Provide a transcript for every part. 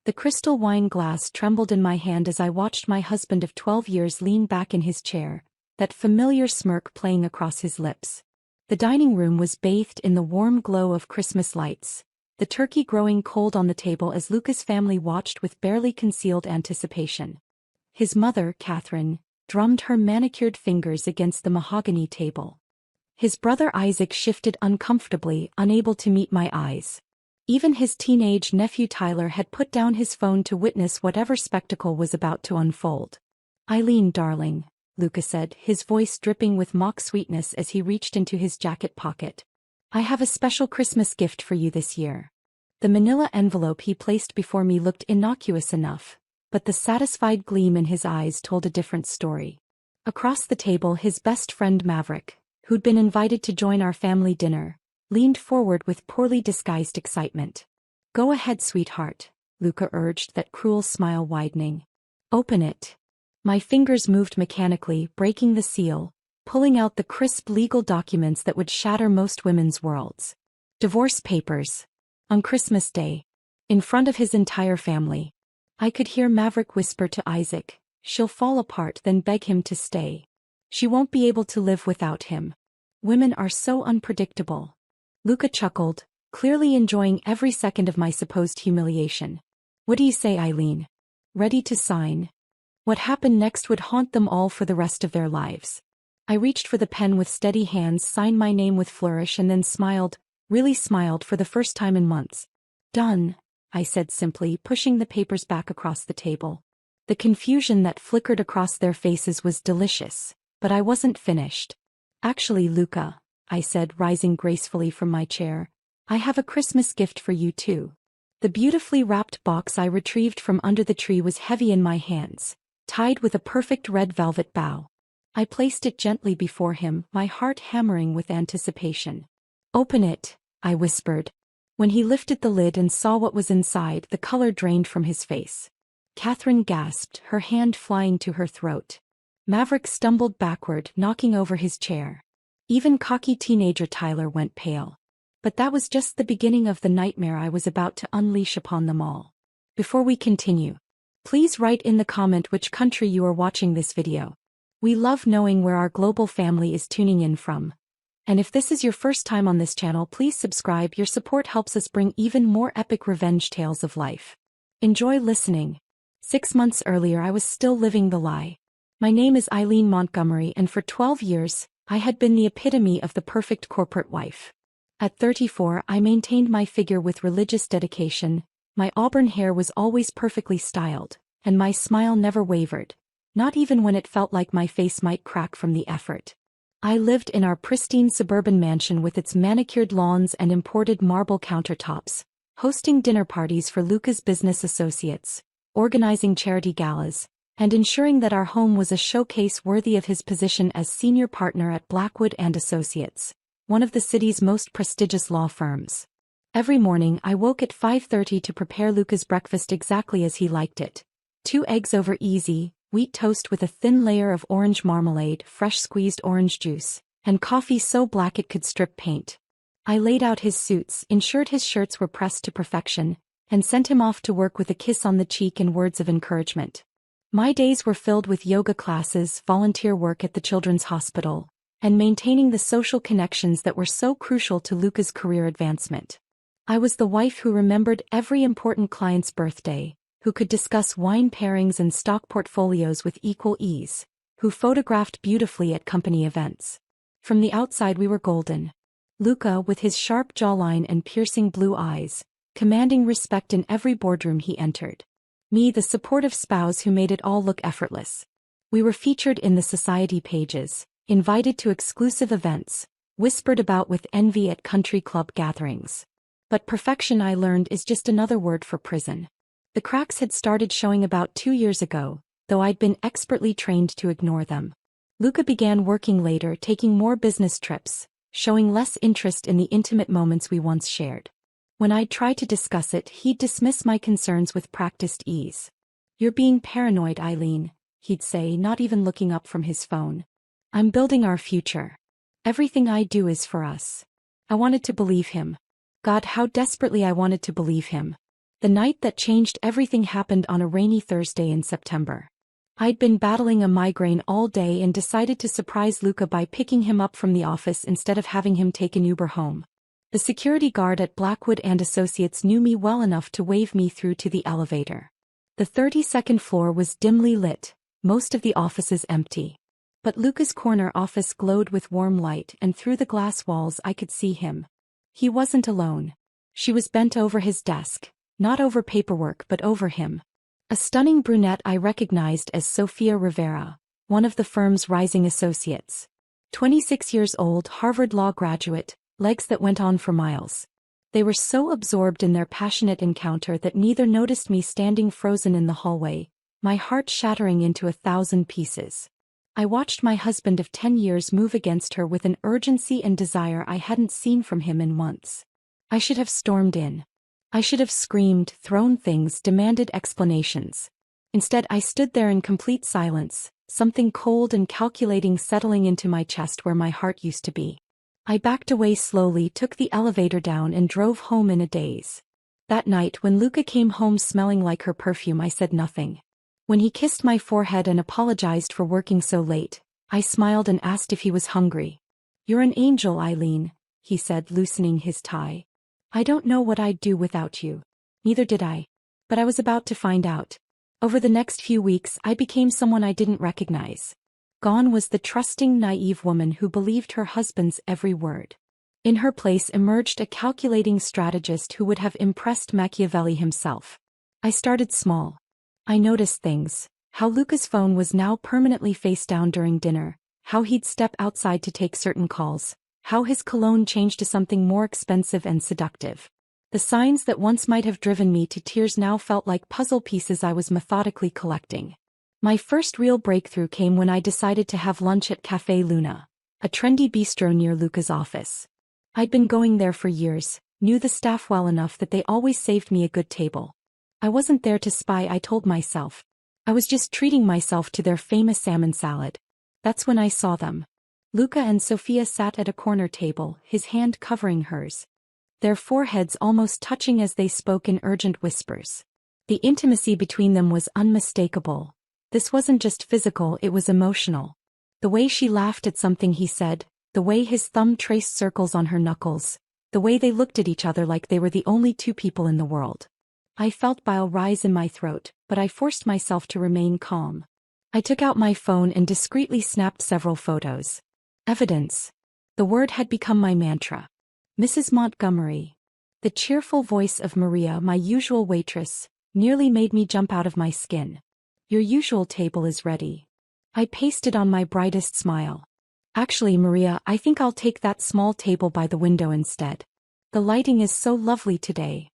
The crystal wine glass trembled in my hand as I watched my husband of 12 years lean back in his chair, that familiar smirk playing across his lips. The dining room was bathed in the warm glow of Christmas lights, the turkey growing cold on the table as Luca's family watched with barely concealed anticipation. His mother, Catherine, drummed her manicured fingers against the mahogany table. His brother Isaac shifted uncomfortably, unable to meet my eyes. Even his teenage nephew Tyler had put down his phone to witness whatever spectacle was about to unfold. "Eileen, darling," Luca said, his voice dripping with mock sweetness as he reached into his jacket pocket. "I have a special Christmas gift for you this year." The manila envelope he placed before me looked innocuous enough, but the satisfied gleam in his eyes told a different story. Across the table, his best friend Maverick, who'd been invited to join our family dinner, leaned forward with poorly disguised excitement. "Go ahead, sweetheart," Luca urged, that cruel smile widening. "Open it." My fingers moved mechanically, breaking the seal, pulling out the crisp legal documents that would shatter most women's worlds. Divorce papers. On Christmas Day. In front of his entire family. I could hear Maverick whisper to Isaac, "She'll fall apart," then beg him to stay. "She won't be able to live without him. Women are so unpredictable." Luca chuckled, clearly enjoying every second of my supposed humiliation. "What do you say, Eileen? Ready to sign?" What happened next would haunt them all for the rest of their lives. I reached for the pen with steady hands, signed my name with flourish, and then smiled, really smiled for the first time in months. "Done," I said simply, pushing the papers back across the table. The confusion that flickered across their faces was delicious, but I wasn't finished. "Actually, Luca," I said, rising gracefully from my chair, "I have a Christmas gift for you too." The beautifully wrapped box I retrieved from under the tree was heavy in my hands, tied with a perfect red velvet bow. I placed it gently before him, my heart hammering with anticipation. "Open it," I whispered. When he lifted the lid and saw what was inside, the color drained from his face. Catherine gasped, her hand flying to her throat. Maverick stumbled backward, knocking over his chair. Even cocky teenager Tyler went pale. But that was just the beginning of the nightmare I was about to unleash upon them all. Before we continue, please write in the comment which country you are watching this video. We love knowing where our global family is tuning in from. And if this is your first time on this channel, please subscribe. Your support helps us bring even more epic revenge tales of life. Enjoy listening. 6 months earlier, I was still living the lie. My name is Eileen Montgomery, and for 12 years, I had been the epitome of the perfect corporate wife. At 34, I maintained my figure with religious dedication, my auburn hair was always perfectly styled, and my smile never wavered, not even when it felt like my face might crack from the effort. I lived in our pristine suburban mansion with its manicured lawns and imported marble countertops, hosting dinner parties for Luca's business associates, organizing charity galas, and ensuring that our home was a showcase worthy of his position as senior partner at Blackwood and Associates, one of the city's most prestigious law firms. Every morning I woke at 5:30 to prepare Luca's breakfast exactly as he liked it. 2 eggs over easy, wheat toast with a thin layer of orange marmalade, fresh squeezed orange juice, and coffee so black it could strip paint. I laid out his suits, ensured his shirts were pressed to perfection, and sent him off to work with a kiss on the cheek and words of encouragement. My days were filled with yoga classes, volunteer work at the children's hospital, and maintaining the social connections that were so crucial to Luca's career advancement. I was the wife who remembered every important client's birthday, who could discuss wine pairings and stock portfolios with equal ease, who photographed beautifully at company events. From the outside we were golden. Luca, with his sharp jawline and piercing blue eyes, commanding respect in every boardroom he entered. Me, the supportive spouse who made it all look effortless. We were featured in the society pages, invited to exclusive events, whispered about with envy at country club gatherings. But perfection, I learned, is just another word for prison. The cracks had started showing about 2 years ago, though I'd been expertly trained to ignore them. Luca began working later, taking more business trips, showing less interest in the intimate moments we once shared. When I'd try to discuss it, he'd dismiss my concerns with practiced ease. "You're being paranoid, Eileen," he'd say, not even looking up from his phone. "I'm building our future. Everything I do is for us." I wanted to believe him. God, how desperately I wanted to believe him. The night that changed everything happened on a rainy Thursday in September. I'd been battling a migraine all day and decided to surprise Luca by picking him up from the office instead of having him take an Uber home. The security guard at Blackwood and Associates knew me well enough to wave me through to the elevator. The 32nd floor was dimly lit, most of the offices empty. But Luca's corner office glowed with warm light, and through the glass walls I could see him. He wasn't alone. She was bent over his desk, not over paperwork but over him. A stunning brunette I recognized as Sofia Rivera, one of the firm's rising associates. 26 years old, Harvard Law graduate, legs that went on for miles. They were so absorbed in their passionate encounter that neither noticed me standing frozen in the hallway, my heart shattering into 1,000 pieces. I watched my husband of 10 years move against her with an urgency and desire I hadn't seen from him in months. I should have stormed in. I should have screamed, thrown things, demanded explanations. Instead, I stood there in complete silence, something cold and calculating settling into my chest where my heart used to be. I backed away slowly, took the elevator down and drove home in a daze. That night when Luca came home smelling like her perfume, I said nothing. When he kissed my forehead and apologized for working so late, I smiled and asked if he was hungry. "You're an angel, Eileen," he said, loosening his tie. "I don't know what I'd do without you." Neither did I. But I was about to find out. Over the next few weeks I became someone I didn't recognize. Gone was the trusting, naive woman who believed her husband's every word. In her place emerged a calculating strategist who would have impressed Machiavelli himself. I started small. I noticed things: how Luca's phone was now permanently face down during dinner, how he'd step outside to take certain calls, how his cologne changed to something more expensive and seductive. The signs that once might have driven me to tears now felt like puzzle pieces I was methodically collecting. My first real breakthrough came when I decided to have lunch at Café Luna, a trendy bistro near Luca's office. I'd been going there for years, knew the staff well enough that they always saved me a good table. I wasn't there to spy, I told myself. I was just treating myself to their famous salmon salad. That's when I saw them. Luca and Sofia sat at a corner table, his hand covering hers. Their foreheads almost touching as they spoke in urgent whispers. The intimacy between them was unmistakable. This wasn't just physical, it was emotional. The way she laughed at something he said, the way his thumb traced circles on her knuckles, the way they looked at each other like they were the only two people in the world. I felt bile rise in my throat, but I forced myself to remain calm. I took out my phone and discreetly snapped several photos. Evidence. The word had become my mantra. Mrs. Montgomery. The cheerful voice of Maria, my usual waitress, nearly made me jump out of my skin. "Your usual table is ready." I pasted on my brightest smile. "Actually, Maria, I think I'll take that small table by the window instead. The lighting is so lovely today."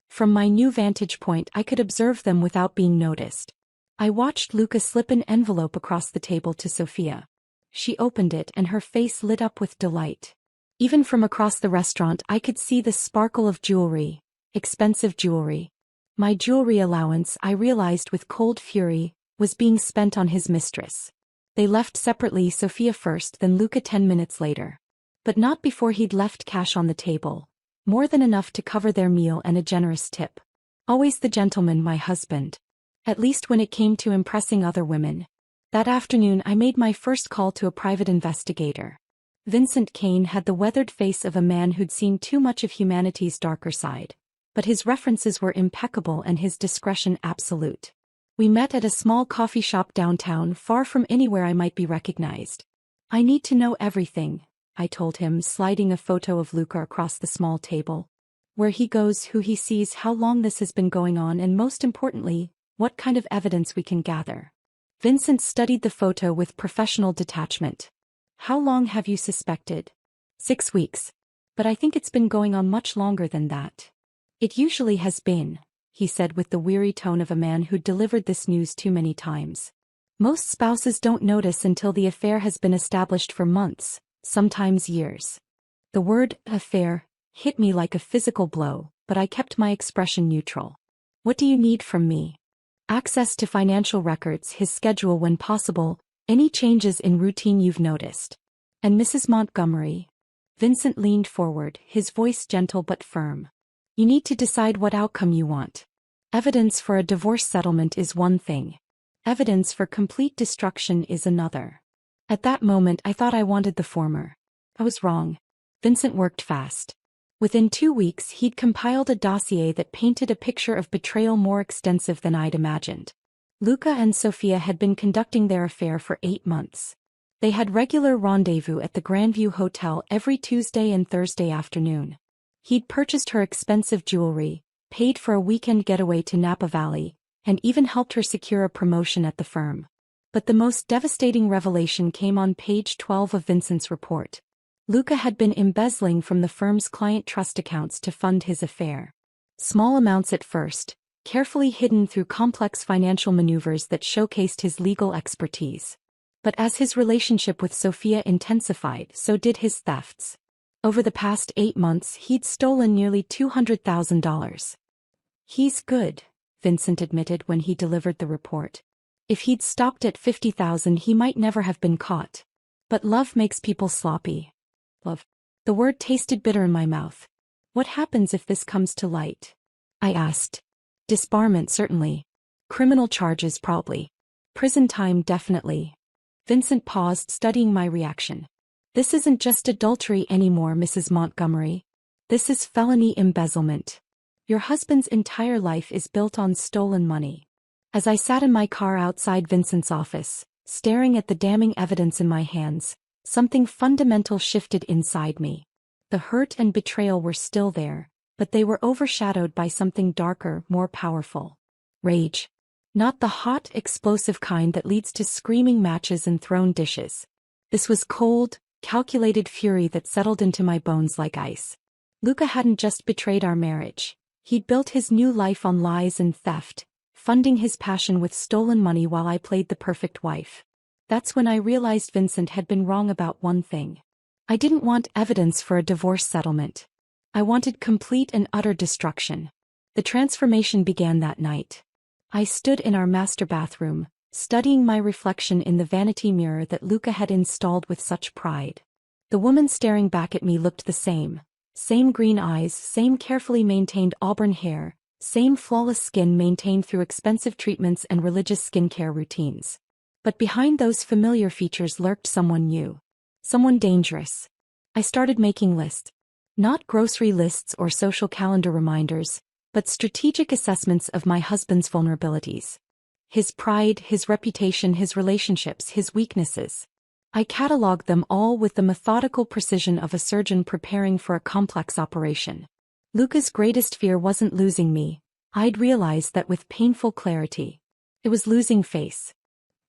From my new vantage point I could observe them without being noticed. I watched Luca slip an envelope across the table to Sofia. She opened it and her face lit up with delight. Even from across the restaurant I could see the sparkle of jewelry, expensive jewelry. My jewelry allowance, I realized with cold fury, was being spent on his mistress. They left separately, Sofia first, then Luca 10 minutes later. But not before he'd left cash on the table. More than enough to cover their meal and a generous tip. Always the gentleman, my husband. At least when it came to impressing other women. That afternoon I made my first call to a private investigator. Vincent Kane had the weathered face of a man who'd seen too much of humanity's darker side. But his references were impeccable and his discretion absolute. We met at a small coffee shop downtown, far from anywhere I might be recognized. "I need to know everything," I told him, sliding a photo of Luca across the small table. "Where he goes, who he sees, how long this has been going on, and most importantly, what kind of evidence we can gather." Vincent studied the photo with professional detachment. "How long have you suspected?" 6 weeks. "But I think it's been going on much longer than that." "It usually has been," he said with the weary tone of a man who'd delivered this news too many times. "Most spouses don't notice until the affair has been established for months, sometimes years." The word affair hit me like a physical blow, but I kept my expression neutral. "What do you need from me?" "Access to financial records, his schedule when possible, any changes in routine you've noticed." "And Mrs. Montgomery?" Vincent leaned forward, his voice gentle but firm. "You need to decide what outcome you want. Evidence for a divorce settlement is one thing. Evidence for complete destruction is another. At that moment I thought I wanted the former. I was wrong. Vincent worked fast. Within 2 weeks he'd compiled a dossier that painted a picture of betrayal more extensive than I'd imagined. Luca and Sofia had been conducting their affair for 8 months. They had regular rendezvous at the Grandview Hotel every Tuesday and Thursday afternoon. He'd purchased her expensive jewelry, paid for a weekend getaway to Napa Valley, and even helped her secure a promotion at the firm. But the most devastating revelation came on page 12 of Vincent's report. Luca had been embezzling from the firm's client trust accounts to fund his affair. Small amounts at first, carefully hidden through complex financial maneuvers that showcased his legal expertise. But as his relationship with Sofia intensified, so did his thefts. Over the past 8 months he'd stolen nearly $200,000. He's good, Vincent admitted when he delivered the report. If he'd stopped at 50,000 he might never have been caught. But love makes people sloppy. Love. The word tasted bitter in my mouth. What happens if this comes to light? I asked. Disbarment certainly. Criminal charges probably. Prison time definitely. Vincent paused, studying my reaction. This isn't just adultery anymore, Mrs. Montgomery. This is felony embezzlement. Your husband's entire life is built on stolen money. As I sat in my car outside Vincent's office, staring at the damning evidence in my hands, something fundamental shifted inside me. The hurt and betrayal were still there, but they were overshadowed by something darker, more powerful. Rage. Not the hot, explosive kind that leads to screaming matches and thrown dishes. This was cold, calculated fury that settled into my bones like ice. Luca hadn't just betrayed our marriage. He'd built his new life on lies and theft, funding his passion with stolen money while I played the perfect wife. That's when I realized Vincent had been wrong about one thing. I didn't want evidence for a divorce settlement. I wanted complete and utter destruction. The transformation began that night. I stood in our master bathroom, studying my reflection in the vanity mirror that Luca had installed with such pride. The woman staring back at me looked the same. Same green eyes, same carefully maintained auburn hair, same flawless skin maintained through expensive treatments and religious skincare routines. But behind those familiar features lurked someone new. Someone dangerous. I started making lists. Not grocery lists or social calendar reminders, but strategic assessments of my husband's vulnerabilities. His pride, his reputation, his relationships, his weaknesses. I cataloged them all with the methodical precision of a surgeon preparing for a complex operation. Luca's greatest fear wasn't losing me. I'd realized that with painful clarity. It was losing face.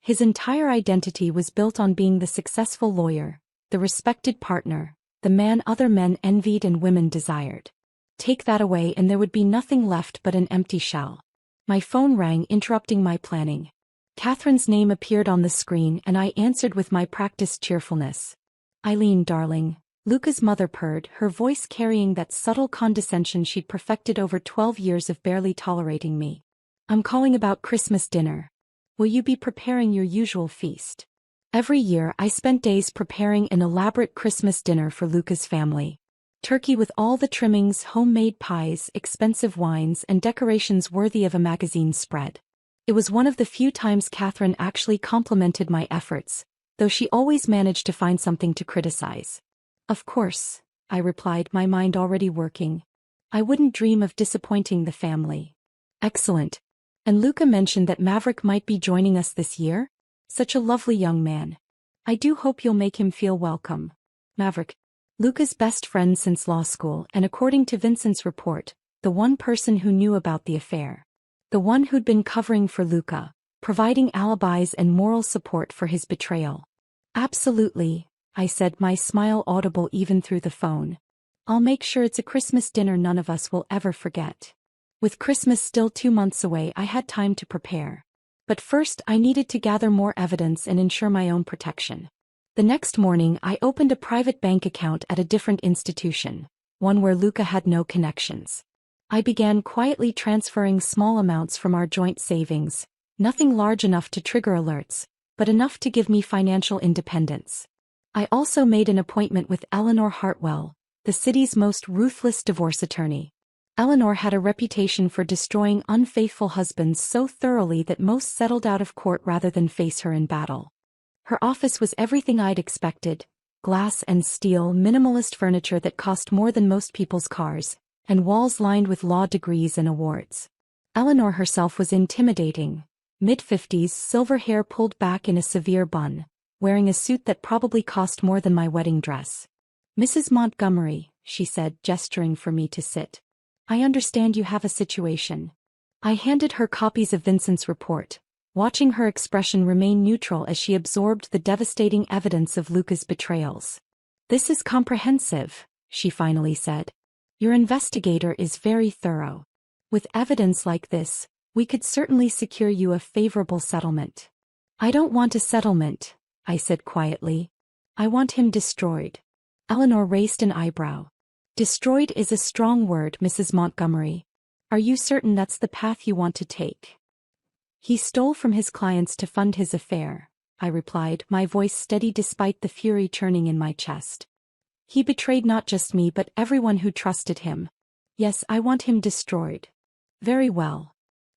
His entire identity was built on being the successful lawyer, the respected partner, the man other men envied and women desired. Take that away and there would be nothing left but an empty shell. My phone rang, interrupting my planning. Catherine's name appeared on the screen and I answered with my practiced cheerfulness. Eileen, darling. Luca's mother purred, her voice carrying that subtle condescension she'd perfected over 12 years of barely tolerating me. I'm calling about Christmas dinner. Will you be preparing your usual feast? Every year I spent days preparing an elaborate Christmas dinner for Luca's family. Turkey with all the trimmings, homemade pies, expensive wines, and decorations worthy of a magazine spread. It was one of the few times Catherine actually complimented my efforts, though she always managed to find something to criticize. Of course, I replied, my mind already working. I wouldn't dream of disappointing the family. Excellent. And Luca mentioned that Maverick might be joining us this year? Such a lovely young man. I do hope you'll make him feel welcome. Maverick. Luca's best friend since law school and, according to Vincent's report, the one person who knew about the affair. The one who'd been covering for Luca, providing alibis and moral support for his betrayal. Absolutely, I said, my smile audible even through the phone. I'll make sure it's a Christmas dinner none of us will ever forget. With Christmas still 2 months away, I had time to prepare. But first I needed to gather more evidence and ensure my own protection. The next morning I opened a private bank account at a different institution, one where Luca had no connections. I began quietly transferring small amounts from our joint savings, nothing large enough to trigger alerts, but enough to give me financial independence. I also made an appointment with Eleanor Hartwell, the city's most ruthless divorce attorney. Eleanor had a reputation for destroying unfaithful husbands so thoroughly that most settled out of court rather than face her in battle. Her office was everything I'd expected: glass and steel, minimalist furniture that cost more than most people's cars, and walls lined with law degrees and awards. Eleanor herself was intimidating. Mid-50s, silver hair pulled back in a severe bun, wearing a suit that probably cost more than my wedding dress. "Mrs. Montgomery," she said, gesturing for me to sit. "I understand you have a situation." I handed her copies of Vincent's report, watching her expression remain neutral as she absorbed the devastating evidence of Luca's betrayals. "This is comprehensive," she finally said. "Your investigator is very thorough. With evidence like this, we could certainly secure you a favorable settlement." "I don't want a settlement," I said quietly. "I want him destroyed." Eleanor raised an eyebrow. "Destroyed is a strong word, Mrs. Montgomery. Are you certain that's the path you want to take?" "He stole from his clients to fund his affair," I replied, my voice steady despite the fury churning in my chest. "He betrayed not just me but everyone who trusted him. Yes, I want him destroyed." "Very well."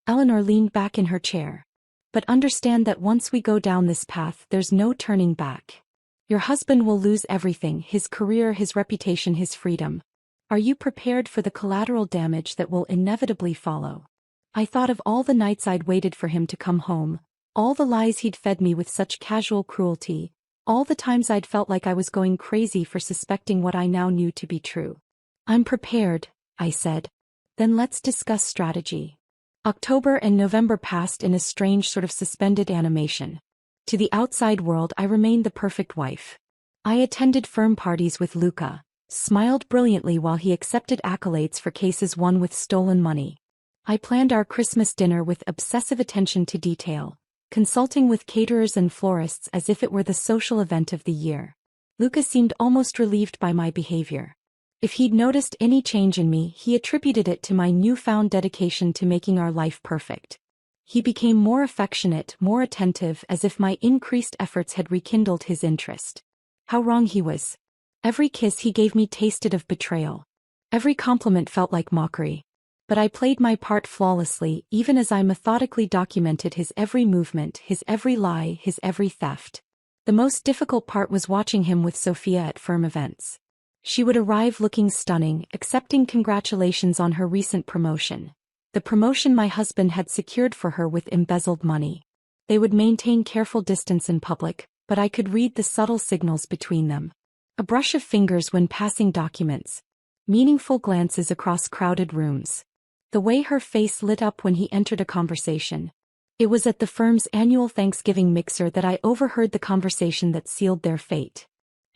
Eleanor leaned back in her chair. "But understand that once we go down this path, there's no turning back. Your husband will lose everything: his career, his reputation, his freedom. Are you prepared for the collateral damage that will inevitably follow?" I thought of all the nights I'd waited for him to come home, all the lies he'd fed me with such casual cruelty, all the times I'd felt like I was going crazy for suspecting what I now knew to be true. "I'm prepared," I said. "Then let's discuss strategy." October and November passed in a strange sort of suspended animation. To the outside world I remained the perfect wife. I attended firm parties with Luca, smiled brilliantly while he accepted accolades for cases won with stolen money. I planned our Christmas dinner with obsessive attention to detail, consulting with caterers and florists as if it were the social event of the year. Luca seemed almost relieved by my behavior. If he'd noticed any change in me, he attributed it to my newfound dedication to making our life perfect. He became more affectionate, more attentive, as if my increased efforts had rekindled his interest. How wrong he was. Every kiss he gave me tasted of betrayal. Every compliment felt like mockery. But I played my part flawlessly, even as I methodically documented his every movement, his every lie, his every theft. The most difficult part was watching him with Sophia at firm events. She would arrive looking stunning, accepting congratulations on her recent promotion. The promotion my husband had secured for her with embezzled money. They would maintain careful distance in public, but I could read the subtle signals between them. A brush of fingers when passing documents. Meaningful glances across crowded rooms. The way her face lit up when he entered a conversation. It was at the firm's annual Thanksgiving mixer that I overheard the conversation that sealed their fate.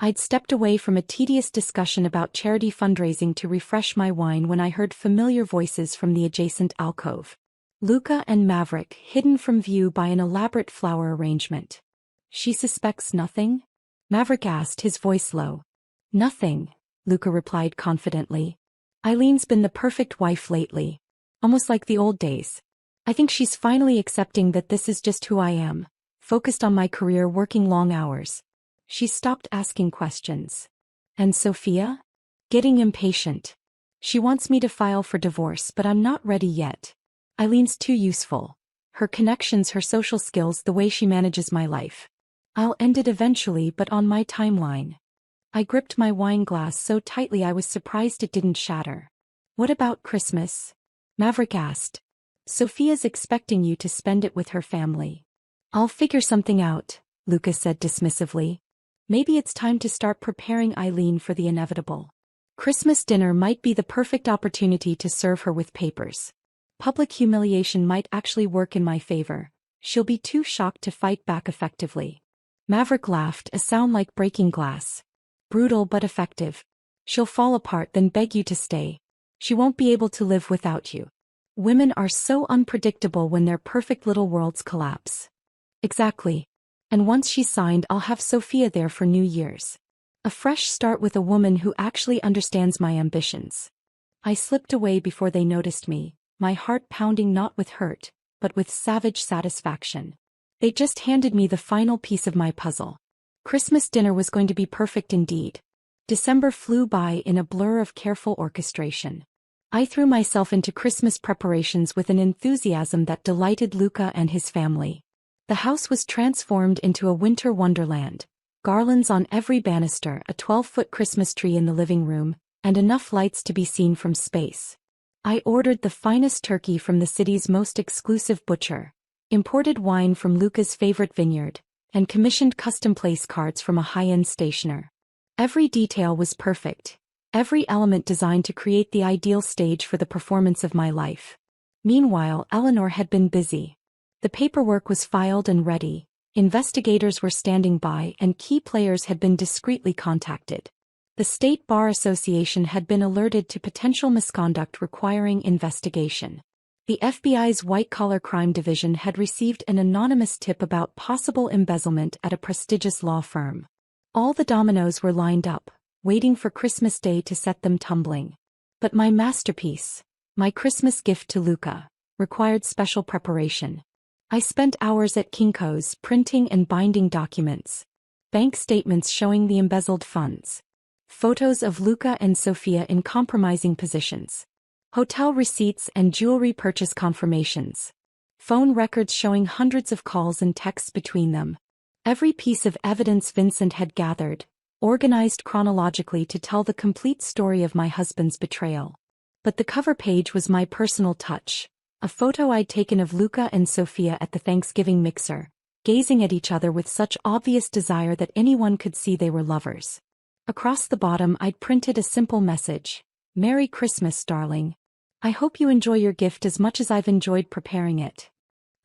I'd stepped away from a tedious discussion about charity fundraising to refresh my wine when I heard familiar voices from the adjacent alcove. Luca and Maverick, hidden from view by an elaborate flower arrangement. "She suspects nothing?" Maverick asked, his voice low. "Nothing," Luca replied confidently. "Eileen's been the perfect wife lately. Almost like the old days. I think she's finally accepting that this is just who I am, focused on my career, working long hours." She stopped asking questions. "And Sophia?" "Getting impatient. She wants me to file for divorce, but I'm not ready yet. Eileen's too useful. Her connections, her social skills, the way she manages my life. I'll end it eventually, but on my timeline." I gripped my wine glass so tightly I was surprised it didn't shatter. "What about Christmas?" Maverick asked. "Sophia's expecting you to spend it with her family." "I'll figure something out," Luca said dismissively. "Maybe it's time to start preparing Eileen for the inevitable. Christmas dinner might be the perfect opportunity to serve her with papers. Public humiliation might actually work in my favor. She'll be too shocked to fight back effectively." Maverick laughed, a sound like breaking glass. "Brutal but effective. She'll fall apart, then beg you to stay. She won't be able to live without you. Women are so unpredictable when their perfect little worlds collapse." "Exactly. And once she's signed, I'll have Sophia there for New Year's. A fresh start with a woman who actually understands my ambitions." I slipped away before they noticed me, my heart pounding not with hurt, but with savage satisfaction. They just handed me the final piece of my puzzle. Christmas dinner was going to be perfect indeed. December flew by in a blur of careful orchestration. I threw myself into Christmas preparations with an enthusiasm that delighted Luca and his family. The house was transformed into a winter wonderland. Garlands on every banister, a 12-foot Christmas tree in the living room, and enough lights to be seen from space. I ordered the finest turkey from the city's most exclusive butcher, imported wine from Luca's favorite vineyard, and commissioned custom place cards from a high-end stationer. Every detail was perfect, every element designed to create the ideal stage for the performance of my life. Meanwhile, Eleanor had been busy. The paperwork was filed and ready, investigators were standing by, and key players had been discreetly contacted. The State Bar Association had been alerted to potential misconduct requiring investigation. The FBI's white-collar crime division had received an anonymous tip about possible embezzlement at a prestigious law firm. All the dominoes were lined up, waiting for Christmas Day to set them tumbling. But my masterpiece, my Christmas gift to Luca, required special preparation. I spent hours at Kinko's printing and binding documents. Bank statements showing the embezzled funds. Photos of Luca and Sofia in compromising positions. Hotel receipts and jewelry purchase confirmations. Phone records showing hundreds of calls and texts between them. Every piece of evidence Vincent had gathered, organized chronologically to tell the complete story of my husband's betrayal. But the cover page was my personal touch. A photo I'd taken of Luca and Sofia at the Thanksgiving mixer, gazing at each other with such obvious desire that anyone could see they were lovers. Across the bottom I'd printed a simple message: "Merry Christmas, darling. I hope you enjoy your gift as much as I've enjoyed preparing it."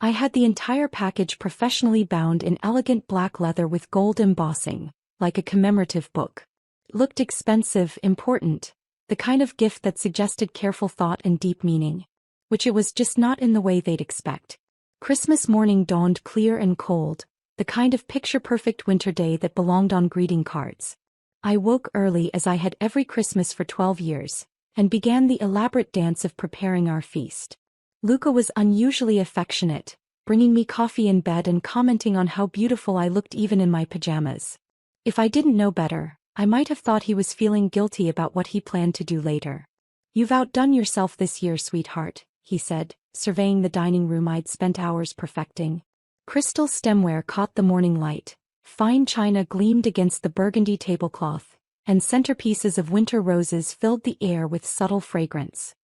I had the entire package professionally bound in elegant black leather with gold embossing, like a commemorative book. It looked expensive, important, the kind of gift that suggested careful thought and deep meaning. Which it was just not in the way they'd expect. Christmas morning dawned clear and cold, the kind of picture-perfect winter day that belonged on greeting cards. I woke early as I had every Christmas for 12 years, and began the elaborate dance of preparing our feast. Luca was unusually affectionate, bringing me coffee in bed and commenting on how beautiful I looked even in my pajamas. If I didn't know better, I might have thought he was feeling guilty about what he planned to do later. "You've outdone yourself this year, sweetheart," he said, surveying the dining room I'd spent hours perfecting. Crystal stemware caught the morning light, fine china gleamed against the burgundy tablecloth, and centerpieces of winter roses filled the air with subtle fragrance.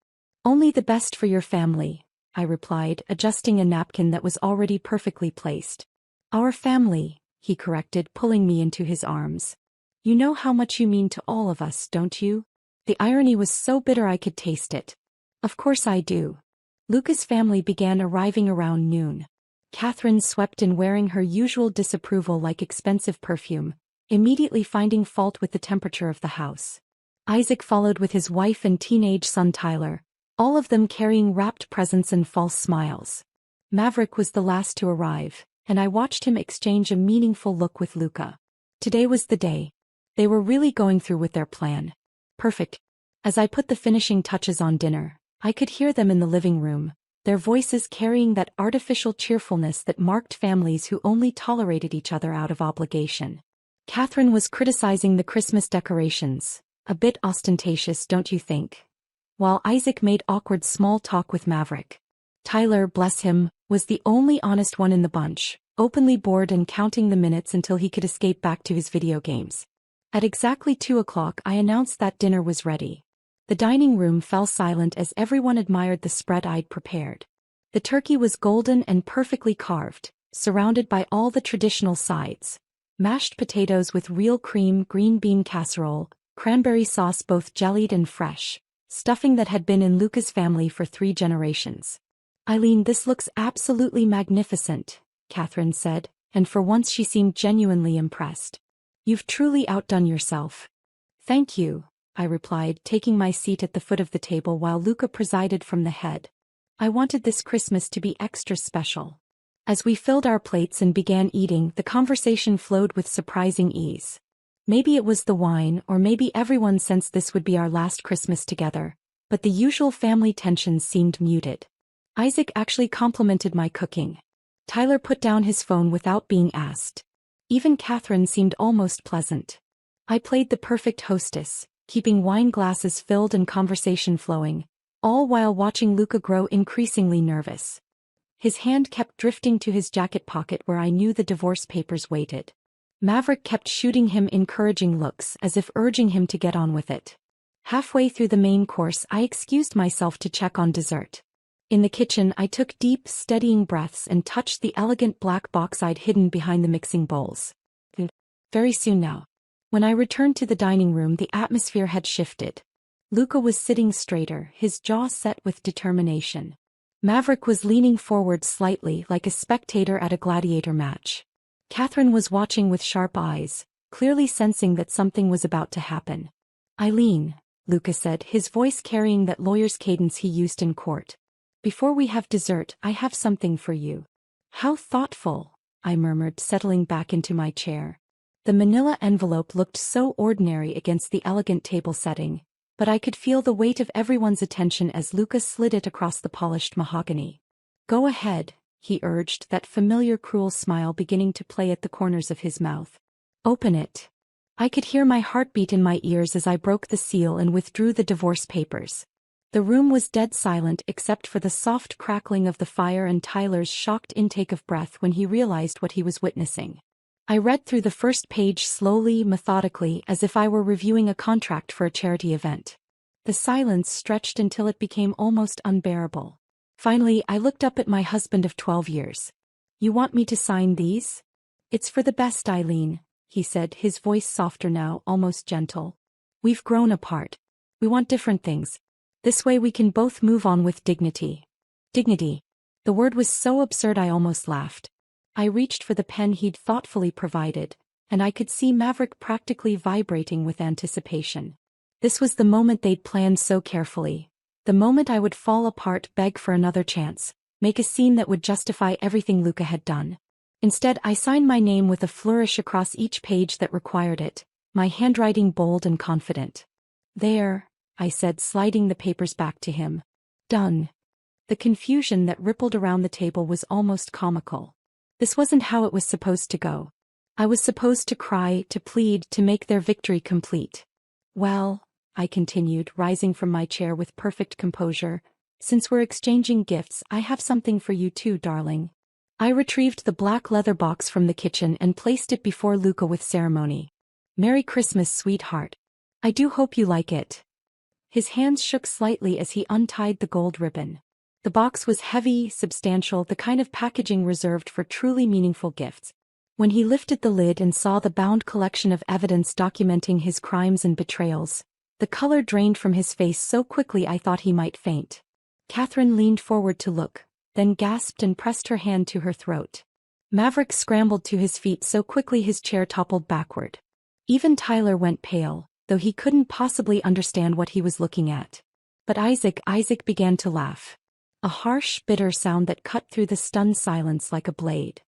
"Only the best for your family," I replied, adjusting a napkin that was already perfectly placed. "Our family," he corrected, pulling me into his arms. "You know how much you mean to all of us, don't you?" The irony was so bitter I could taste it. "Of course I do." Luca's family began arriving around noon. Catherine swept in wearing her usual disapproval like expensive perfume, immediately finding fault with the temperature of the house. Isaac followed with his wife and teenage son Tyler, all of them carrying wrapped presents and false smiles. Maverick was the last to arrive, and I watched him exchange a meaningful look with Luca. Today was the day. They were really going through with their plan. Perfect. As I put the finishing touches on dinner, I could hear them in the living room, their voices carrying that artificial cheerfulness that marked families who only tolerated each other out of obligation. Catherine was criticizing the Christmas decorations, a bit ostentatious, don't you think? While Isaac made awkward small talk with Maverick. Tyler, bless him, was the only honest one in the bunch, openly bored and counting the minutes until he could escape back to his video games. At exactly 2 o'clock I announced that dinner was ready. The dining room fell silent as everyone admired the spread I'd prepared. The turkey was golden and perfectly carved, surrounded by all the traditional sides. Mashed potatoes with real cream, green bean casserole, cranberry sauce both jellied and fresh, stuffing that had been in Luca's family for 3 generations. "Eileen, this looks absolutely magnificent," Catherine said, and for once she seemed genuinely impressed. "You've truly outdone yourself." "Thank you," I replied, taking my seat at the foot of the table while Luca presided from the head. "I wanted this Christmas to be extra special." As we filled our plates and began eating, the conversation flowed with surprising ease. Maybe it was the wine, or maybe everyone sensed this would be our last Christmas together, but the usual family tensions seemed muted. Isaac actually complimented my cooking. Tyler put down his phone without being asked. Even Catherine seemed almost pleasant. I played the perfect hostess, keeping wine glasses filled and conversation flowing, all while watching Luca grow increasingly nervous. His hand kept drifting to his jacket pocket where I knew the divorce papers waited. Maverick kept shooting him encouraging looks as if urging him to get on with it. Halfway through the main course, I excused myself to check on dessert. In the kitchen, I took deep, steadying breaths and touched the elegant black box I'd hidden behind the mixing bowls. Very soon now. When I returned to the dining room, the atmosphere had shifted. Luca was sitting straighter, his jaw set with determination. Maverick was leaning forward slightly like a spectator at a gladiator match. Catherine was watching with sharp eyes, clearly sensing that something was about to happen. "Eileen," Luca said, his voice carrying that lawyer's cadence he used in court. "Before we have dessert, I have something for you." "How thoughtful," I murmured, settling back into my chair. The manila envelope looked so ordinary against the elegant table setting, but I could feel the weight of everyone's attention as Luca slid it across the polished mahogany. "Go ahead," he urged, that familiar cruel smile beginning to play at the corners of his mouth. "Open it." I could hear my heartbeat in my ears as I broke the seal and withdrew the divorce papers. The room was dead silent except for the soft crackling of the fire and Tyler's shocked intake of breath when he realized what he was witnessing. I read through the first page slowly, methodically, as if I were reviewing a contract for a charity event. The silence stretched until it became almost unbearable. Finally, I looked up at my husband of 12 years. "You want me to sign these?" "It's for the best, Eileen," he said, his voice softer now, almost gentle. "We've grown apart. We want different things. This way we can both move on with dignity." Dignity. The word was so absurd I almost laughed. I reached for the pen he'd thoughtfully provided, and I could see Maverick practically vibrating with anticipation. This was the moment they'd planned so carefully. The moment I would fall apart, beg for another chance, make a scene that would justify everything Luca had done. Instead, I signed my name with a flourish across each page that required it, my handwriting bold and confident. "There," I said, sliding the papers back to him. "Done." The confusion that rippled around the table was almost comical. This wasn't how it was supposed to go. I was supposed to cry, to plead, to make their victory complete. "Well," I continued, rising from my chair with perfect composure, "since we're exchanging gifts, I have something for you too, darling." I retrieved the black leather box from the kitchen and placed it before Luca with ceremony. "Merry Christmas, sweetheart. I do hope you like it." His hands shook slightly as he untied the gold ribbon. The box was heavy, substantial, the kind of packaging reserved for truly meaningful gifts. When he lifted the lid and saw the bound collection of evidence documenting his crimes and betrayals, the color drained from his face so quickly I thought he might faint. Catherine leaned forward to look, then gasped and pressed her hand to her throat. Maverick scrambled to his feet so quickly his chair toppled backward. Even Tyler went pale, though he couldn't possibly understand what he was looking at. But Isaac began to laugh. A harsh, bitter sound that cut through the stunned silence like a blade.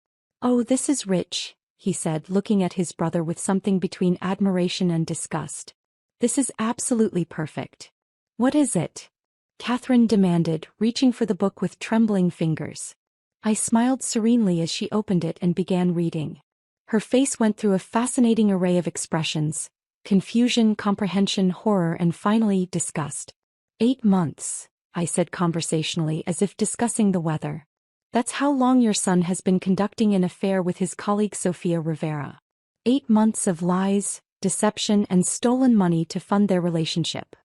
"Oh, this is rich," he said, looking at his brother with something between admiration and disgust. "This is absolutely perfect." "What is it?" Catherine demanded, reaching for the book with trembling fingers. I smiled serenely as she opened it and began reading. Her face went through a fascinating array of expressions: confusion, comprehension, horror, and finally, disgust. 8 months, I said conversationally as if discussing the weather. "That's how long your son has been conducting an affair with his colleague Sofia Rivera. 8 months of lies, deception, and stolen money to fund their relationship."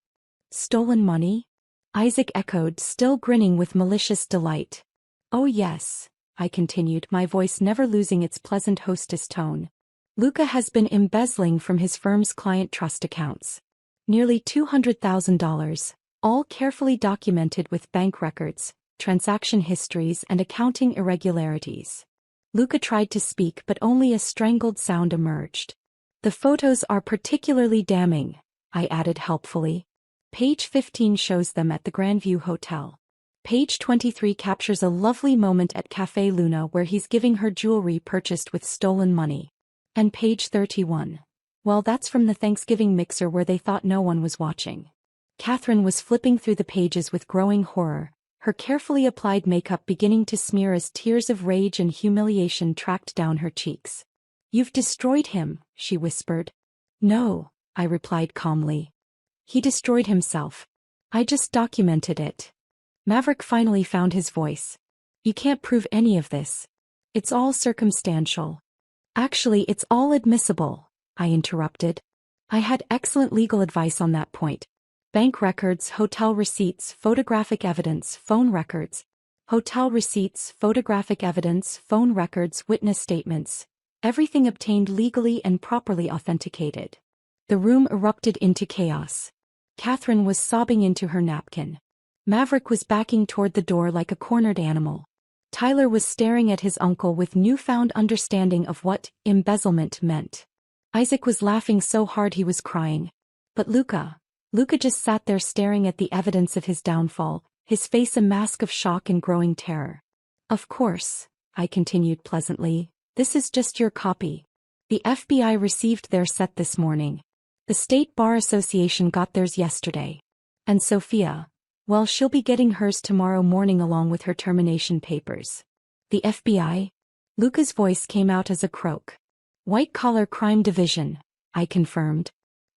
"Stolen money?" Isaac echoed, still grinning with malicious delight. "Oh yes," I continued, my voice never losing its pleasant hostess tone. "Luca has been embezzling from his firm's client trust accounts. Nearly $200,000, all carefully documented with bank records, transaction histories, and accounting irregularities." Luca tried to speak, but only a strangled sound emerged. "The photos are particularly damning," I added helpfully. "Page 15 shows them at the Grandview Hotel. Page 23 captures a lovely moment at Café Luna where he's giving her jewelry purchased with stolen money. And page 31. Well, that's from the Thanksgiving mixer where they thought no one was watching." Catherine was flipping through the pages with growing horror, her carefully applied makeup beginning to smear as tears of rage and humiliation tracked down her cheeks. "You've destroyed him," she whispered. "No," I replied calmly. "He destroyed himself. I just documented it. Maverick finally found his voice. You can't prove any of this. It's all circumstantial. Actually, it's all admissible, I interrupted. I had excellent legal advice on that point. Bank records, hotel receipts, photographic evidence, phone records. Hotel receipts, photographic evidence, phone records, witness statements. Everything obtained legally and properly authenticated. The room erupted into chaos. Catherine was sobbing into her napkin. Maverick was backing toward the door like a cornered animal. Tyler was staring at his uncle with newfound understanding of what embezzlement meant. Isaac was laughing so hard he was crying. But Luca just sat there staring at the evidence of his downfall, his face a mask of shock and growing terror. Of course, I continued pleasantly, this is just your copy. The FBI received their set this morning. The State Bar Association got theirs yesterday. And Sophia, well, she'll be getting hers tomorrow morning along with her termination papers. The FBI? Luca's voice came out as a croak. White-collar crime division, I confirmed.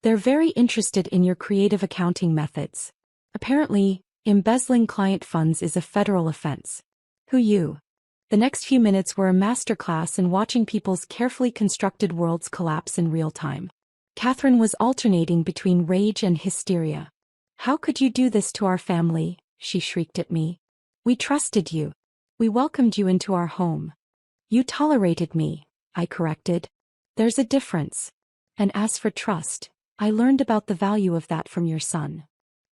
They're very interested in your creative accounting methods. Apparently, embezzling client funds is a federal offense. Who you? The next few minutes were a masterclass in watching people's carefully constructed worlds collapse in real time. Catherine was alternating between rage and hysteria. How could you do this to our family? She shrieked at me. We trusted you. We welcomed you into our home. You tolerated me, I corrected. There's a difference. And as for trust, I learned about the value of that from your son.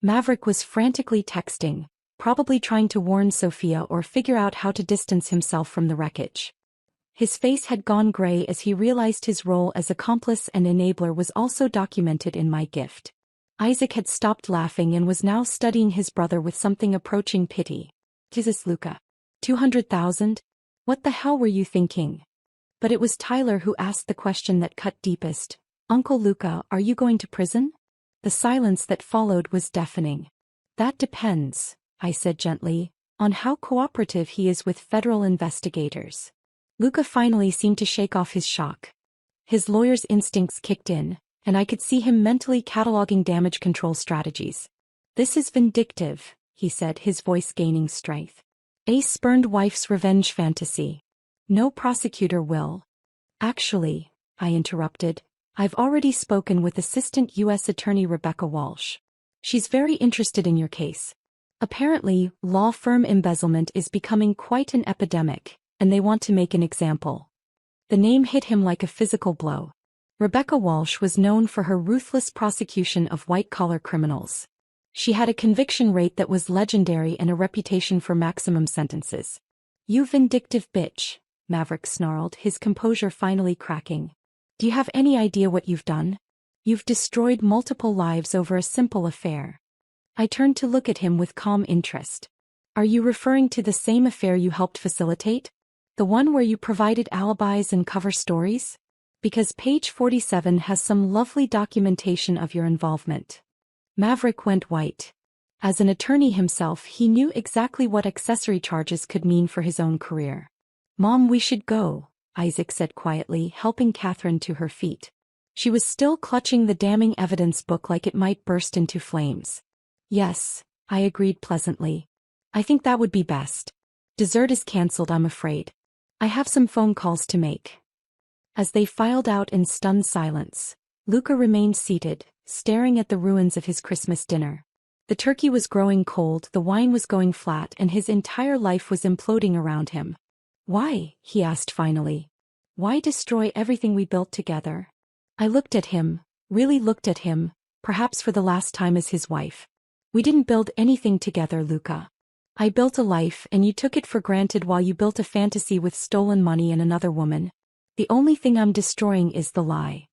Maverick was frantically texting, probably trying to warn Sophia or figure out how to distance himself from the wreckage. His face had gone gray as he realized his role as accomplice and enabler was also documented in my gift. Isaac had stopped laughing and was now studying his brother with something approaching pity. Jesus, Luca. 200,000? What the hell were you thinking? But it was Tyler who asked the question that cut deepest. Uncle Luca, are you going to prison? The silence that followed was deafening. That depends, I said gently, on how cooperative he is with federal investigators. Luca finally seemed to shake off his shock. His lawyer's instincts kicked in, and I could see him mentally cataloging damage control strategies. This is vindictive, he said, his voice gaining strength. A spurned wife's revenge fantasy. No prosecutor will. Actually, I interrupted, I've already spoken with Assistant U.S. Attorney Rebecca Walsh. She's very interested in your case. Apparently, law firm embezzlement is becoming quite an epidemic, and they want to make an example. The name hit him like a physical blow. Rebecca Walsh was known for her ruthless prosecution of white-collar criminals. She had a conviction rate that was legendary and a reputation for maximum sentences. You vindictive bitch, Maverick snarled, his composure finally cracking. Do you have any idea what you've done? You've destroyed multiple lives over a simple affair. I turned to look at him with calm interest. Are you referring to the same affair you helped facilitate? The one where you provided alibis and cover stories? Because page 47 has some lovely documentation of your involvement. Maverick went white. As an attorney himself, he knew exactly what accessory charges could mean for his own career. Mom, we should go, Isaac said quietly, helping Catherine to her feet. She was still clutching the damning evidence book like it might burst into flames. Yes, I agreed pleasantly. I think that would be best. Dessert is cancelled, I'm afraid. I have some phone calls to make. As they filed out in stunned silence, Luca remained seated, staring at the ruins of his Christmas dinner. The turkey was growing cold, the wine was going flat, and his entire life was imploding around him. Why? He asked finally. Why destroy everything we built together? I looked at him, really looked at him, perhaps for the last time as his wife. We didn't build anything together, Luca. I built a life and you took it for granted while you built a fantasy with stolen money and another woman. The only thing I'm destroying is the lie.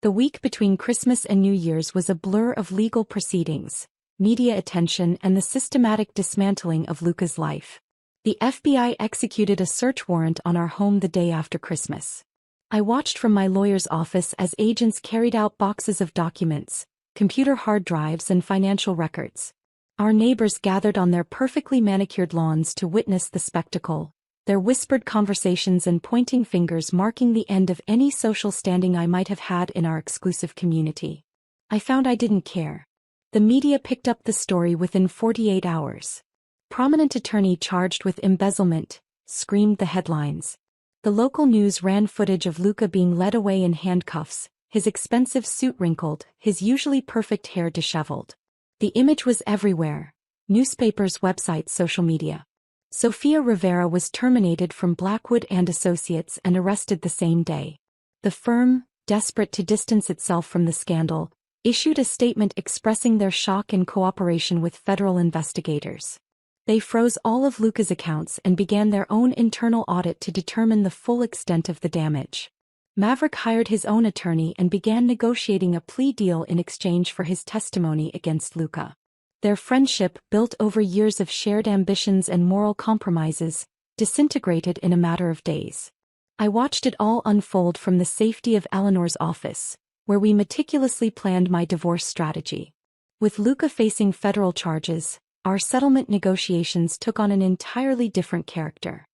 The week between Christmas and New Year's was a blur of legal proceedings, media attention, and the systematic dismantling of Luca's life. The FBI executed a search warrant on our home the day after Christmas. I watched from my lawyer's office as agents carried out boxes of documents, computer hard drives, and financial records. Our neighbors gathered on their perfectly manicured lawns to witness the spectacle, their whispered conversations and pointing fingers marking the end of any social standing I might have had in our exclusive community. I found I didn't care. The media picked up the story within 48 hours. "Prominent attorney charged with embezzlement," screamed the headlines. The local news ran footage of Luca being led away in handcuffs, his expensive suit wrinkled, his usually perfect hair disheveled. The image was everywhere: newspapers, websites, social media. Sofia Rivera was terminated from Blackwood and Associates and arrested the same day. The firm, desperate to distance itself from the scandal, issued a statement expressing their shock and cooperation with federal investigators. They froze all of Luca's accounts and began their own internal audit to determine the full extent of the damage. Maverick hired his own attorney and began negotiating a plea deal in exchange for his testimony against Luca. Their friendship, built over years of shared ambitions and moral compromises, disintegrated in a matter of days. I watched it all unfold from the safety of Eleanor's office, where we meticulously planned my divorce strategy. With Luca facing federal charges, our settlement negotiations took on an entirely different character.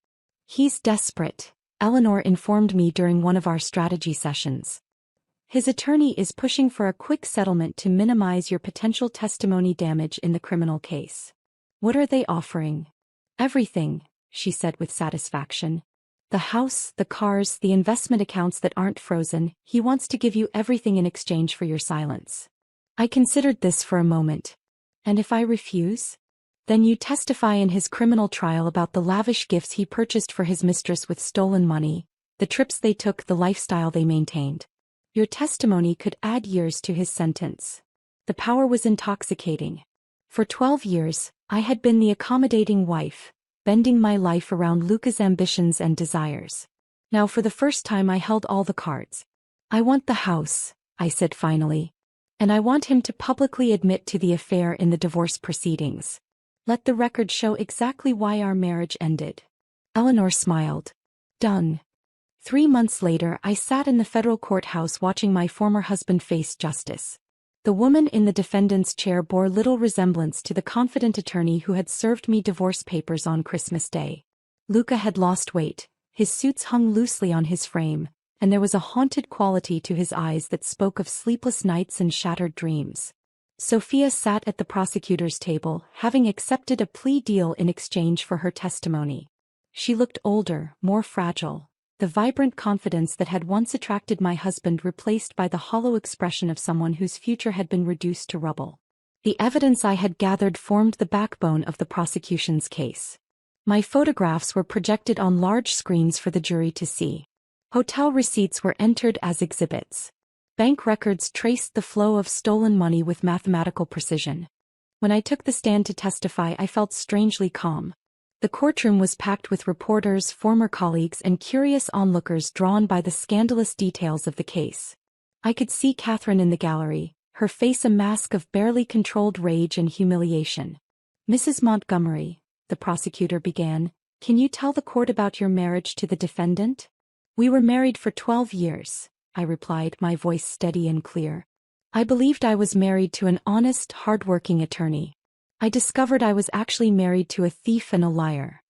"He's desperate," Eleanor informed me during one of our strategy sessions. "His attorney is pushing for a quick settlement to minimize your potential testimony damage in the criminal case." "What are they offering?" "Everything," she said with satisfaction. "The house, the cars, the investment accounts that aren't frozen. He wants to give you everything in exchange for your silence." I considered this for a moment. "And if I refuse?" "Then you testify in his criminal trial about the lavish gifts he purchased for his mistress with stolen money, the trips they took, the lifestyle they maintained. Your testimony could add years to his sentence." The power was intoxicating. For 12 years, I had been the accommodating wife, bending my life around Luca's ambitions and desires. Now for the first time I held all the cards. "I want the house," I said finally. "And I want him to publicly admit to the affair in the divorce proceedings. Let the record show exactly why our marriage ended." Eleanor smiled. "Done." 3 months later, I sat in the federal courthouse watching my former husband face justice. The woman in the defendant's chair bore little resemblance to the confident attorney who had served me divorce papers on Christmas Day. Luca had lost weight, his suits hung loosely on his frame, and there was a haunted quality to his eyes that spoke of sleepless nights and shattered dreams. Sofia sat at the prosecutor's table, having accepted a plea deal in exchange for her testimony. She looked older, more fragile, the vibrant confidence that had once attracted my husband replaced by the hollow expression of someone whose future had been reduced to rubble. The evidence I had gathered formed the backbone of the prosecution's case. My photographs were projected on large screens for the jury to see. Hotel receipts were entered as exhibits. Bank records traced the flow of stolen money with mathematical precision. When I took the stand to testify, I felt strangely calm. The courtroom was packed with reporters, former colleagues, and curious onlookers drawn by the scandalous details of the case. I could see Catherine in the gallery, her face a mask of barely controlled rage and humiliation. "Mrs. Montgomery," the prosecutor began, "can you tell the court about your marriage to the defendant?" "We were married for 12 years, I replied, my voice steady and clear. "I believed I was married to an honest, hard-working attorney. I discovered I was actually married to a thief and a liar.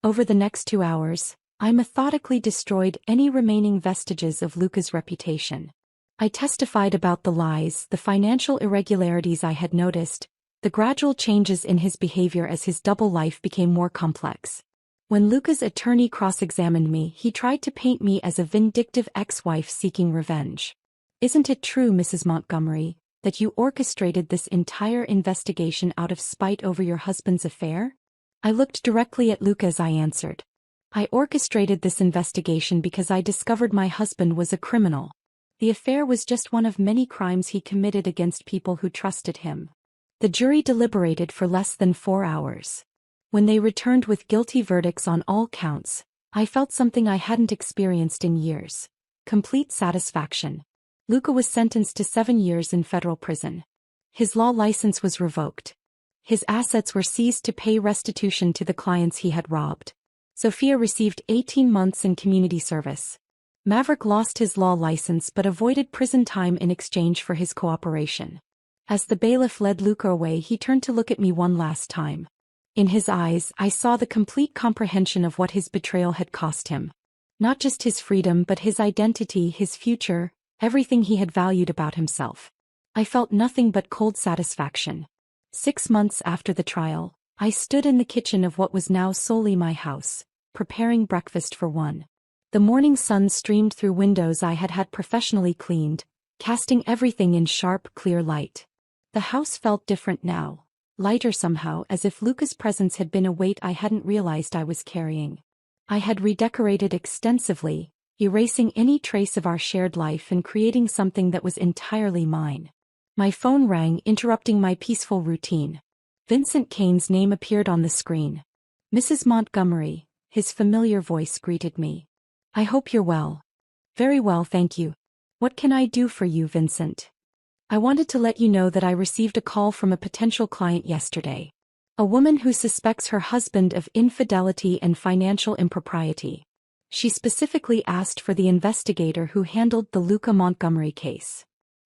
Over the next 2 hours, I methodically destroyed any remaining vestiges of Luca's reputation. I testified about the lies, the financial irregularities I had noticed, the gradual changes in his behavior as his double life became more complex. When Luca's attorney cross-examined me, he tried to paint me as a vindictive ex-wife seeking revenge. "Isn't it true, Mrs. Montgomery, that you orchestrated this entire investigation out of spite over your husband's affair?" I looked directly at Luca as I answered. "I orchestrated this investigation because I discovered my husband was a criminal. The affair was just one of many crimes he committed against people who trusted him." The jury deliberated for less than 4 hours. When they returned with guilty verdicts on all counts, I felt something I hadn't experienced in years: complete satisfaction. Luca was sentenced to 7 years in federal prison. His law license was revoked. His assets were seized to pay restitution to the clients he had robbed. Sofia received 18 months in community service. Maverick lost his law license but avoided prison time in exchange for his cooperation. As the bailiff led Luca away, he turned to look at me one last time. In his eyes, I saw the complete comprehension of what his betrayal had cost him. Not just his freedom but his identity, his future, everything he had valued about himself. I felt nothing but cold satisfaction. 6 months after the trial, I stood in the kitchen of what was now solely my house, preparing breakfast for one. The morning sun streamed through windows I had had professionally cleaned, casting everything in sharp, clear light. The house felt different now, lighter somehow, as if Luca's presence had been a weight I hadn't realized I was carrying. I had redecorated extensively, erasing any trace of our shared life and creating something that was entirely mine. My phone rang, interrupting my peaceful routine. Vincent Kane's name appeared on the screen. "Mrs. Montgomery," his familiar voice greeted me. "I hope you're well." "Very well, thank you. What can I do for you, Vincent?" "I wanted to let you know that I received a call from a potential client yesterday. A woman who suspects her husband of infidelity and financial impropriety. She specifically asked for the investigator who handled the Luca Montgomery case."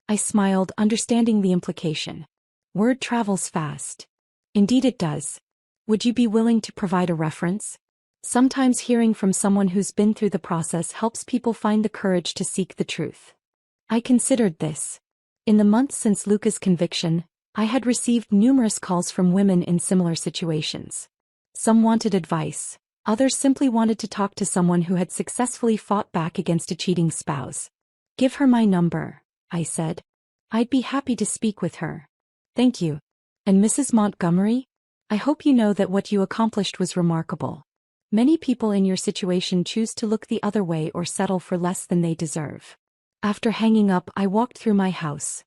I smiled, understanding the implication. Word travels fast. "Indeed it does. Would you be willing to provide a reference? Sometimes hearing from someone who's been through the process helps people find the courage to seek the truth." I considered this. In the months since Luca's conviction, I had received numerous calls from women in similar situations. Some wanted advice, others simply wanted to talk to someone who had successfully fought back against a cheating spouse. "Give her my number," I said. "I'd be happy to speak with her." "Thank you. And Mrs. Montgomery? I hope you know that what you accomplished was remarkable. Many people in your situation choose to look the other way or settle for less than they deserve." After hanging up, I walked through my house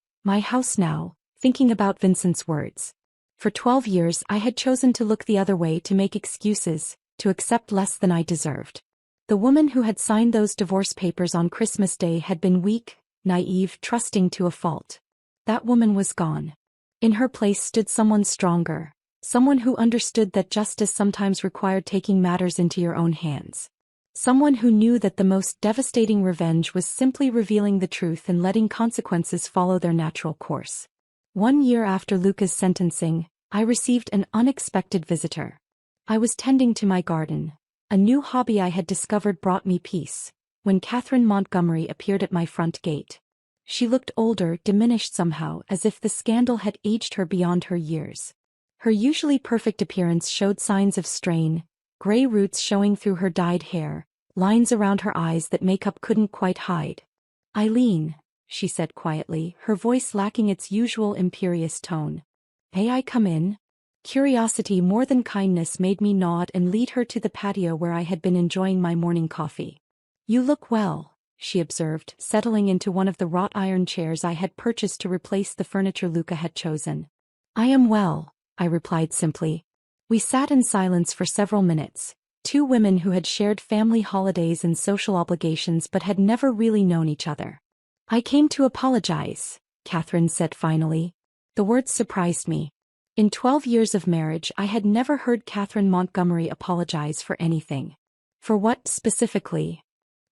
now, thinking about Vincent's words. For 12 years I had chosen to look the other way, to make excuses, to accept less than I deserved. The woman who had signed those divorce papers on Christmas Day had been weak, naive, trusting to a fault. That woman was gone. In her place stood someone stronger, someone who understood that justice sometimes required taking matters into your own hands. Someone who knew that the most devastating revenge was simply revealing the truth and letting consequences follow their natural course. 1 year after Luca's sentencing, I received an unexpected visitor. I was tending to my garden. A new hobby I had discovered brought me peace, when Catherine Montgomery appeared at my front gate. She looked older, diminished somehow, as if the scandal had aged her beyond her years. Her usually perfect appearance showed signs of strain, gray roots showing through her dyed hair, lines around her eyes that makeup couldn't quite hide. "Eileen," she said quietly, her voice lacking its usual imperious tone. "May I come in?" Curiosity more than kindness made me nod and lead her to the patio where I had been enjoying my morning coffee. "You look well," she observed, settling into one of the wrought iron chairs I had purchased to replace the furniture Luca had chosen. "I am well," I replied simply. We sat in silence for several minutes, two women who had shared family holidays and social obligations but had never really known each other. "I came to apologize," Catherine said finally. The words surprised me. In 12 years of marriage I had never heard Catherine Montgomery apologize for anything. For what, specifically?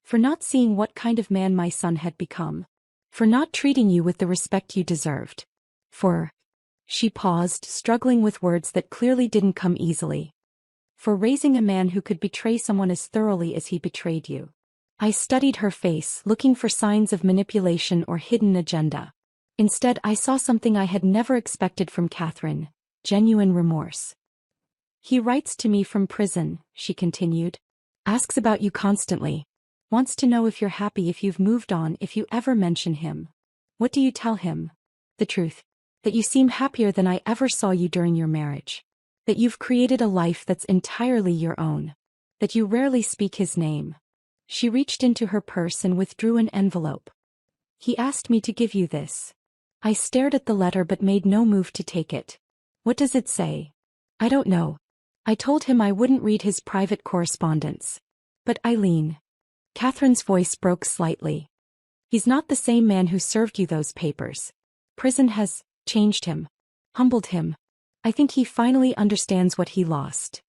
For not seeing what kind of man my son had become. For not treating you with the respect you deserved. She paused, struggling with words that clearly didn't come easily. "For raising a man who could betray someone as thoroughly as he betrayed you." I studied her face, looking for signs of manipulation or hidden agenda. Instead, I saw something I had never expected from Catherine: genuine remorse. "He writes to me from prison," she continued. "Asks about you constantly. Wants to know if you're happy, if you've moved on, if you ever mention him." "What do you tell him?" "The truth. That you seem happier than I ever saw you during your marriage. That you've created a life that's entirely your own. That you rarely speak his name." She reached into her purse and withdrew an envelope. "He asked me to give you this." I stared at the letter but made no move to take it. "What does it say?" "I don't know. I told him I wouldn't read his private correspondence." "But Eileen." Catherine's voice broke slightly. "He's not the same man who served you those papers. Prison has changed him. Humbled him. I think he finally understands what he lost."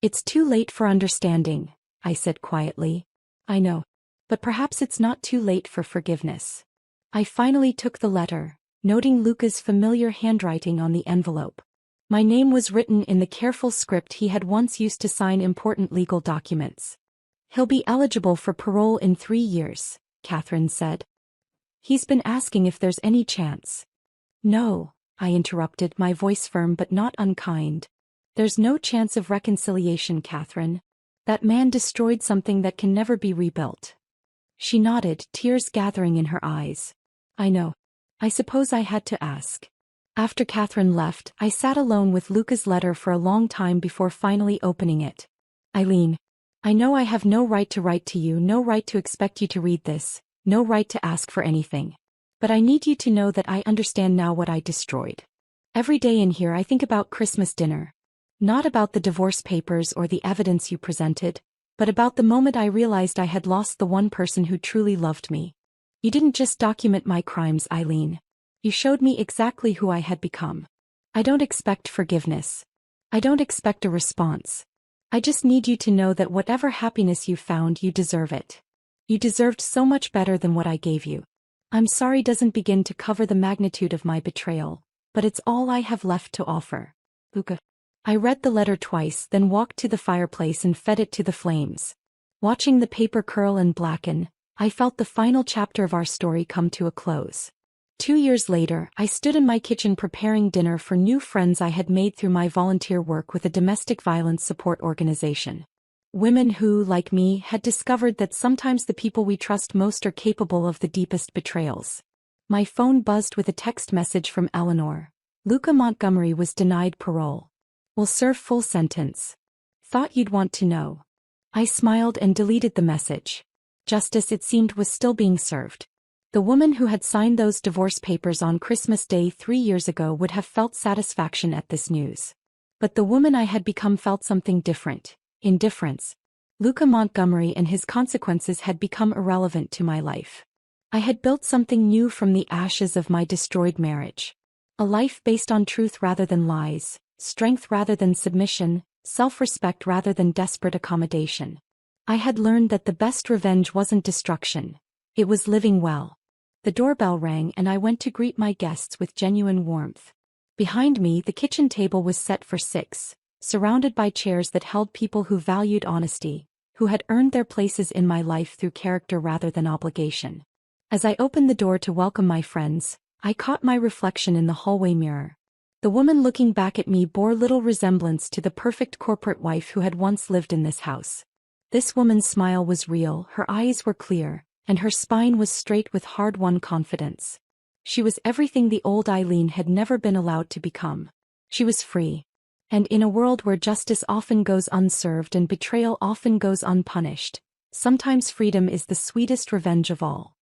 "It's too late for understanding," I said quietly. "I know. But perhaps it's not too late for forgiveness." I finally took the letter, noting Luca's familiar handwriting on the envelope. My name was written in the careful script he had once used to sign important legal documents. "He'll be eligible for parole in 3 years," Catherine said. "He's been asking if there's any chance." No, I interrupted, my voice firm but not unkind. There's no chance of reconciliation, Catherine. That man destroyed something that can never be rebuilt. She nodded, tears gathering in her eyes. I know. I suppose I had to ask. After Catherine left, I sat alone with Luca's letter for a long time before finally opening it. Eileen, I know I have no right to write to you, no right to expect you to read this, no right to ask for anything. But I need you to know that I understand now what I destroyed. Every day in here I think about Christmas dinner. Not about the divorce papers or the evidence you presented, but about the moment I realized I had lost the one person who truly loved me. You didn't just document my crimes, Eileen. You showed me exactly who I had become. I don't expect forgiveness. I don't expect a response. I just need you to know that whatever happiness you found, you deserve it. You deserved so much better than what I gave you. I'm sorry doesn't begin to cover the magnitude of my betrayal, but it's all I have left to offer. Luca. I read the letter twice, then walked to the fireplace and fed it to the flames. Watching the paper curl and blacken, I felt the final chapter of our story come to a close. 2 years later, I stood in my kitchen preparing dinner for new friends I had made through my volunteer work with a domestic violence support organization. Women who, like me, had discovered that sometimes the people we trust most are capable of the deepest betrayals. My phone buzzed with a text message from Eleanor. Luca Montgomery was denied parole. Will serve full sentence. Thought you'd want to know. I smiled and deleted the message. Justice, it seemed, was still being served. The woman who had signed those divorce papers on Christmas Day 3 years ago would have felt satisfaction at this news. But the woman I had become felt something different. Indifference. Luca Montgomery and his consequences had become irrelevant to my life. I had built something new from the ashes of my destroyed marriage. A life based on truth rather than lies, strength rather than submission, self-respect rather than desperate accommodation. I had learned that the best revenge wasn't destruction. It was living well. The doorbell rang and I went to greet my guests with genuine warmth. Behind me, the kitchen table was set for 6, surrounded by chairs that held people who valued honesty, who had earned their places in my life through character rather than obligation. As I opened the door to welcome my friends, I caught my reflection in the hallway mirror. The woman looking back at me bore little resemblance to the perfect corporate wife who had once lived in this house. This woman's smile was real, her eyes were clear, and her spine was straight with hard-won confidence. She was everything the old Eileen had never been allowed to become. She was free. And in a world where justice often goes unserved and betrayal often goes unpunished, sometimes freedom is the sweetest revenge of all.